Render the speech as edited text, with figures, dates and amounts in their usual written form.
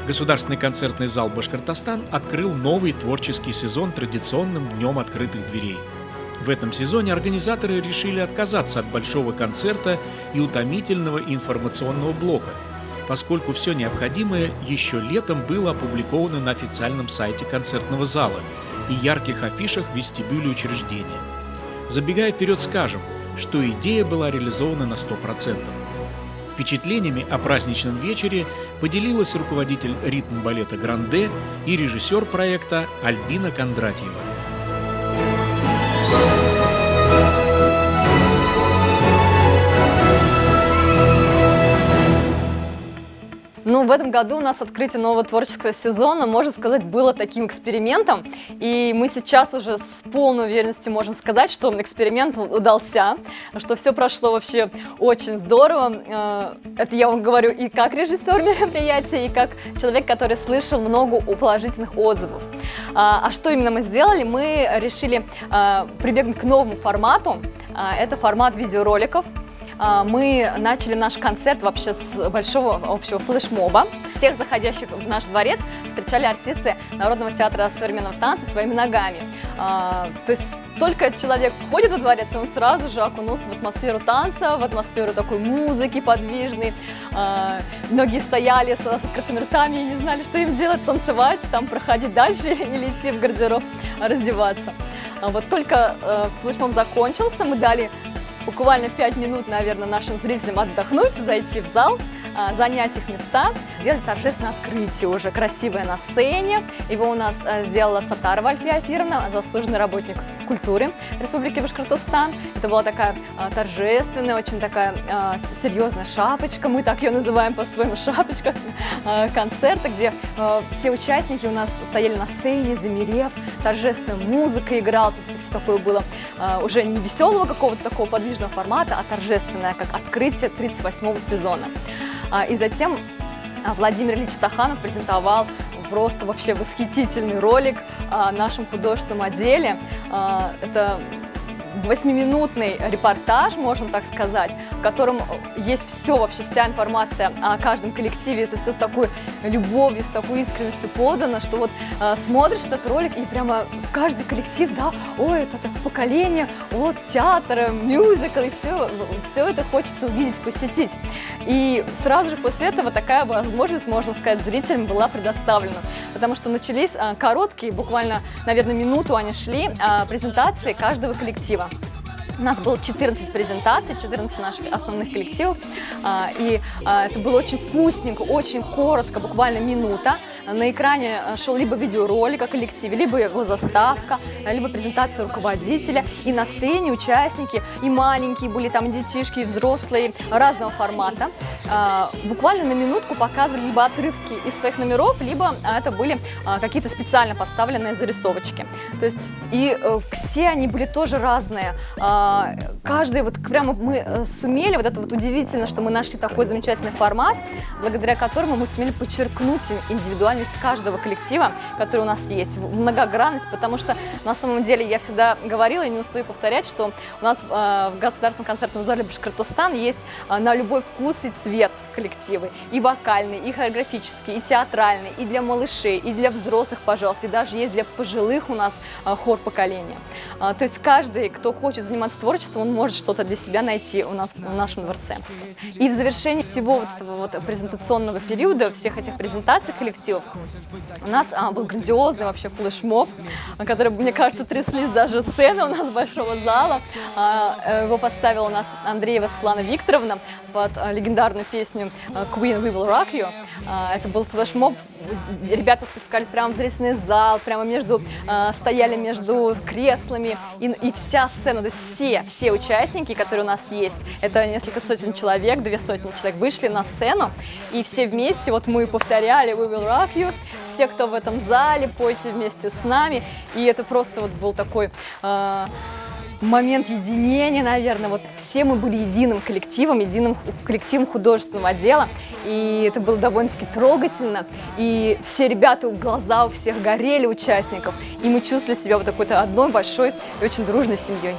Государственный концертный зал «Башкортостан» открыл новый творческий сезон традиционным днем открытых дверей. В этом сезоне организаторы решили отказаться от большого концерта и утомительного информационного блока, поскольку все необходимое еще летом было опубликовано на официальном сайте концертного зала и ярких афишах в вестибюле учреждения. Забегая вперед, скажем, что идея была реализована на 100%. Впечатлениями о праздничном вечере поделилась руководитель ритм-балета «Гранде» и режиссер проекта Альбина Кондратьева. Ну, в этом году у нас открытие нового творческого сезона, можно сказать, было таким экспериментом. И мы сейчас уже с полной уверенностью можем сказать, что эксперимент удался, что все прошло вообще очень здорово. Это я вам говорю и как режиссер мероприятия, и как человек, который слышал много положительных отзывов. А что именно мы сделали? Мы решили прибегнуть к новому формату. Это формат видеороликов. Мы начали наш концерт вообще с большого общего флешмоба. Всех заходящих в наш дворец встречали артисты Народного театра современного танца своими ногами. То есть только человек входит во дворец, и он сразу же окунулся в атмосферу танца, в атмосферу такой музыки подвижной. Многие стояли с открытыми ртами и не знали, что им делать, танцевать, там проходить дальше или идти в гардероб раздеваться. Вот только флешмоб закончился, мы дали буквально 5 минут, наверное, нашим зрителям отдохнуть, зайти в зал, занять их места. Сделали торжественное открытие уже красивое на сцене. Его у нас сделала Сатарова Альфия Афировна, заслуженный работник культуры Республики Башкортостан. Это была такая торжественная, очень такая серьезная шапочка, мы так ее называем по-своему, шапочка концерта, где все участники у нас стояли на сцене, замерев, торжественная музыка играла, то есть это все такое было уже не веселого какого-то такого подвижного формата, а торжественное, как открытие 38-го сезона. И затем Владимир Ильич Стаханов презентовал просто вообще восхитительный ролик о нашем художественном отделе. Это 8-минутный репортаж, можно так сказать, в котором есть все, вообще вся информация о каждом коллективе. Это все с такой любовью, с такой искренностью подано, что вот смотришь этот ролик и прямо в каждый коллектив, да, ой, это такое поколение, вот театр, мюзикл, и все это хочется увидеть, посетить. И сразу же после этого такая возможность, можно сказать, зрителям была предоставлена, потому что начались короткие, буквально, наверное, минуту они шли, презентации каждого коллектива. У нас было 14 презентаций, 14 наших основных коллективов, и это было очень вкусненько, очень коротко, буквально минута. На экране шел либо видеоролик о коллективе, либо его заставка, либо презентация руководителя. И на сцене участники, и маленькие были там, и детишки, и взрослые, разного формата. Буквально на минутку показывали либо отрывки из своих номеров, либо это были какие-то специально поставленные зарисовочки. То есть и все они были тоже разные. Каждый, вот прямо мы сумели, вот это вот удивительно, что мы нашли такой замечательный формат, благодаря которому мы сумели подчеркнуть индивидуальность каждого коллектива, который у нас есть, многогранность, потому что на самом деле я всегда говорила и не устаю повторять, что у нас в Государственном концертном зале Башкортостан есть на любой вкус и цвет коллективы, и вокальные, и хореографические, и театральные, и для малышей, и для взрослых, пожалуйста, и даже есть для пожилых у нас хор поколения. То есть каждый, кто хочет заниматься творчеством, он может что-то для себя найти у нас в нашем дворце. И в завершении всего вот этого вот презентационного периода, всех этих презентаций коллективов, у нас был грандиозный вообще флешмоб, который, мне кажется, тряслись даже сцены у нас большого зала. Его поставила у нас Андреева Светлана Викторовна под легендарную песню Queen We Will Rock You. Это был флешмоб, ребята спускались прямо в зрительный зал, прямо стояли между креслами, и вся сцена, то есть все участники, которые у нас есть, это несколько сотен человек, 200 человек, вышли на сцену, и все вместе, вот мы повторяли We Will Rock You, все, кто в этом зале, пойте вместе с нами, и это просто вот был такой момент единения, наверное, вот все мы были единым коллективом художественного отдела, и это было довольно-таки трогательно, и все ребята, глаза у всех горели, участников, и мы чувствовали себя вот такой-то одной большой и очень дружной семьей.